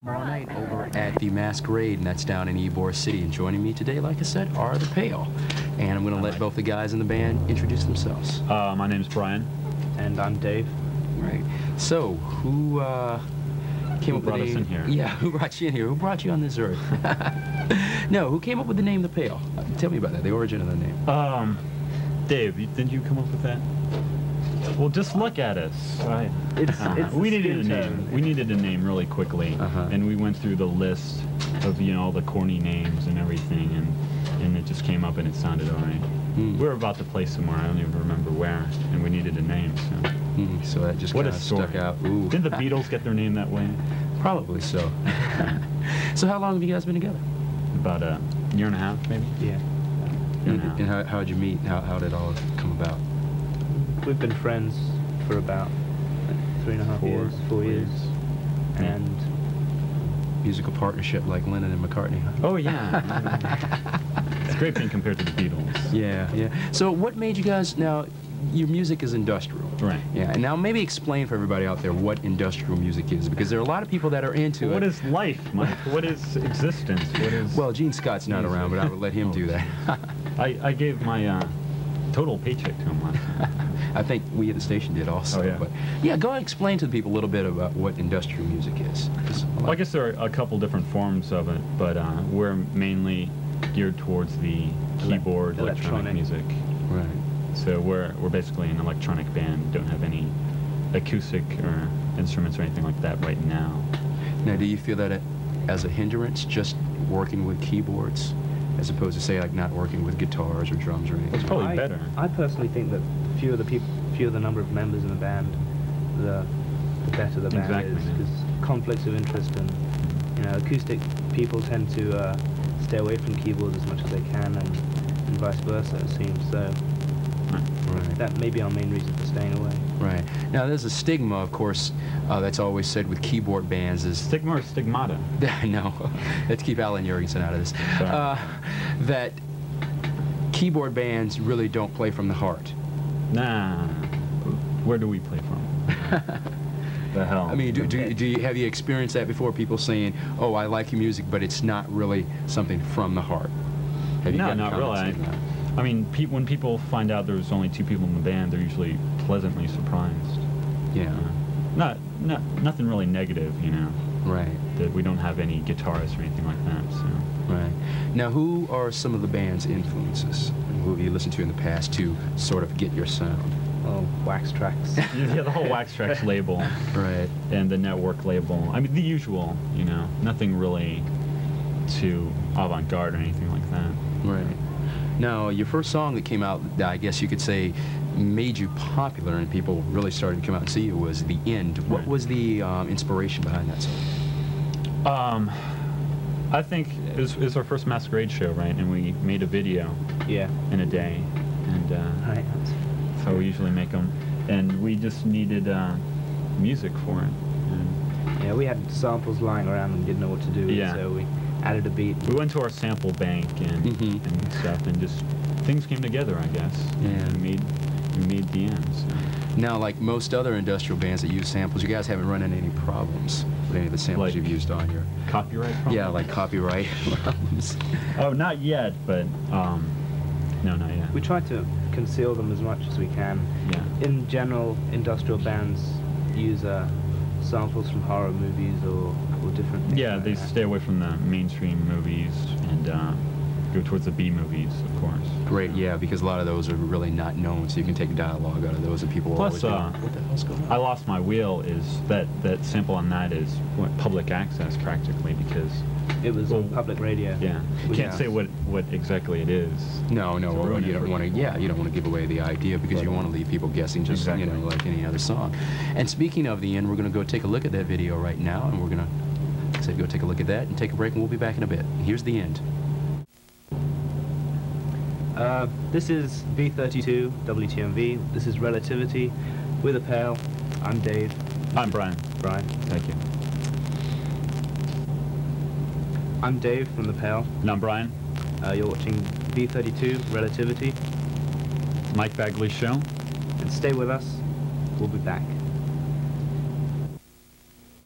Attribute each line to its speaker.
Speaker 1: Tomorrow night over at the Masquerade, and that's down in Ybor City. And joining me today, like I said, are the Pale. And I'm going to let both the guys in the band introduce themselves.
Speaker 2: My name's Brian.
Speaker 3: And I'm Dave.
Speaker 1: Right. So, who came up with
Speaker 2: brought us in here?
Speaker 1: Yeah, who brought you in here? Who brought you on this earth? No, who came up with the name The Pale? Tell me about that, the origin of the name.
Speaker 2: Dave, didn't you come up with that? Well, just look at us. Right. We needed a name. We needed a name really quickly, and we went through the list of all the corny names and everything, and it just came up and it sounded all right. We were about to play somewhere, I don't even remember where, and we needed a name.
Speaker 1: So that just kind of stuck out. Ooh.
Speaker 2: Didn't the Beatles get their name that way?
Speaker 1: Probably so. So how long have you guys been together?
Speaker 2: About a year and a half, maybe.
Speaker 3: Yeah.
Speaker 1: And how did you meet? How did it all come about?
Speaker 3: We've been friends for about 3.5 years, 4 years. And
Speaker 1: musical partnership like Lennon and McCartney, huh?
Speaker 2: Oh, yeah. It's great being compared to the Beatles.
Speaker 1: Yeah, yeah. So what made you guys, now, your music is industrial.
Speaker 2: Right.
Speaker 1: Yeah, and now maybe explain for everybody out there what industrial music is, because there are a lot of people that are into it.
Speaker 2: What is life, Mike? What is existence? What is...
Speaker 1: Well, Gene Scott's not around, but I would let him do that.
Speaker 2: I gave my total paycheck to him last night.
Speaker 1: I think we at the station did also.
Speaker 2: Oh, yeah.
Speaker 1: But yeah, go ahead and explain to the people a little bit about what industrial music is.
Speaker 2: Well, I guess there are a couple different forms of it, but we're mainly geared towards the keyboard, electronic music.
Speaker 1: Right.
Speaker 2: So we're basically an electronic band. Don't have any acoustic or instruments or anything like that right now.
Speaker 1: Now, do you feel that as a hindrance, just working with keyboards, as opposed to say like not working with guitars or drums or anything?
Speaker 2: It's probably better.
Speaker 3: I personally think that fewer the number of members in the band, the better the band is, because conflicts of interest and acoustic people tend to stay away from keyboards as much as they can, and vice versa, it seems. So that may be our main reason for staying away.
Speaker 1: Right. Now, there's a stigma, of course, that's always said with keyboard bands is...
Speaker 2: Stigma or stigmata?
Speaker 1: No. Let's keep Alan Jurgensen out of this. That keyboard bands really don't play from the heart.
Speaker 2: Nah. Where do we play from? The hell?
Speaker 1: I mean, have you experienced that before? People saying, "Oh, I like your music, but it's not really something from the heart." Have you
Speaker 2: No, not really. I mean, when people find out there's only 2 people in the band, they're usually pleasantly surprised.
Speaker 1: Yeah.
Speaker 2: Nothing really negative,
Speaker 1: Right.
Speaker 2: That we don't have any guitarists or anything like that. So.
Speaker 1: Right. Now, who are some of the band's influences? Who have you listened to in the past to sort of get your sound?
Speaker 3: Oh, Wax Trax.
Speaker 2: Yeah, the whole Wax Trax label.
Speaker 1: Right.
Speaker 2: And the network label. I mean, the usual, nothing really too avant-garde or anything like that.
Speaker 1: Right. Now, your first song that came out, I guess you could say, made you popular and people really started to come out and see you was The End. What was the inspiration behind that song?
Speaker 2: I think it was our first Masquerade show, right? And we made a video in a day. And
Speaker 3: Right.
Speaker 2: that's how we usually make them. And we just needed music for it.
Speaker 3: Yeah, we had samples lying around and didn't know what to do with, so we added a beat.
Speaker 2: We went to our sample bank and stuff, and just things came together, I guess.
Speaker 1: Yeah.
Speaker 2: And we made The End. So.
Speaker 1: Now, like most other industrial bands that use samples, you guys haven't run into any problems with any of the samples you've used on your...
Speaker 2: Copyright problems?
Speaker 1: Yeah, like copyright problems.
Speaker 2: Oh, not yet, but no, not yet.
Speaker 3: We try to conceal them as much as we can.
Speaker 2: Yeah.
Speaker 3: In general, industrial bands use samples from horror movies or different things.
Speaker 2: Yeah, they stay away from the mainstream movies and go towards the B movies, of course.
Speaker 1: Great, yeah, because a lot of those are really not known, so you can take dialogue out of those, and people will always go, what the hell's going on?
Speaker 2: I Lost My Wheel is that sample on that is public access practically, because
Speaker 3: it was on public radio.
Speaker 2: Yeah, you can't say what exactly it is.
Speaker 1: No, you don't want to. Yeah, you don't want to give away the idea because you want to leave people guessing, just like any other song. And speaking of The End, we're going to go take a look at that video right now, and we're going to go take a look at that and take a break, and we'll be back in a bit. Here's The End.
Speaker 3: This is V32 WTMV. This is Relativity with a Pale. I'm Dave.
Speaker 2: I'm Brian.
Speaker 3: Brian.
Speaker 2: Thank you.
Speaker 3: I'm Dave from the Pale.
Speaker 2: And I'm Brian.
Speaker 3: You're watching V32 Relativity.
Speaker 2: Mike Bagley Show.
Speaker 3: And stay with us. We'll be back.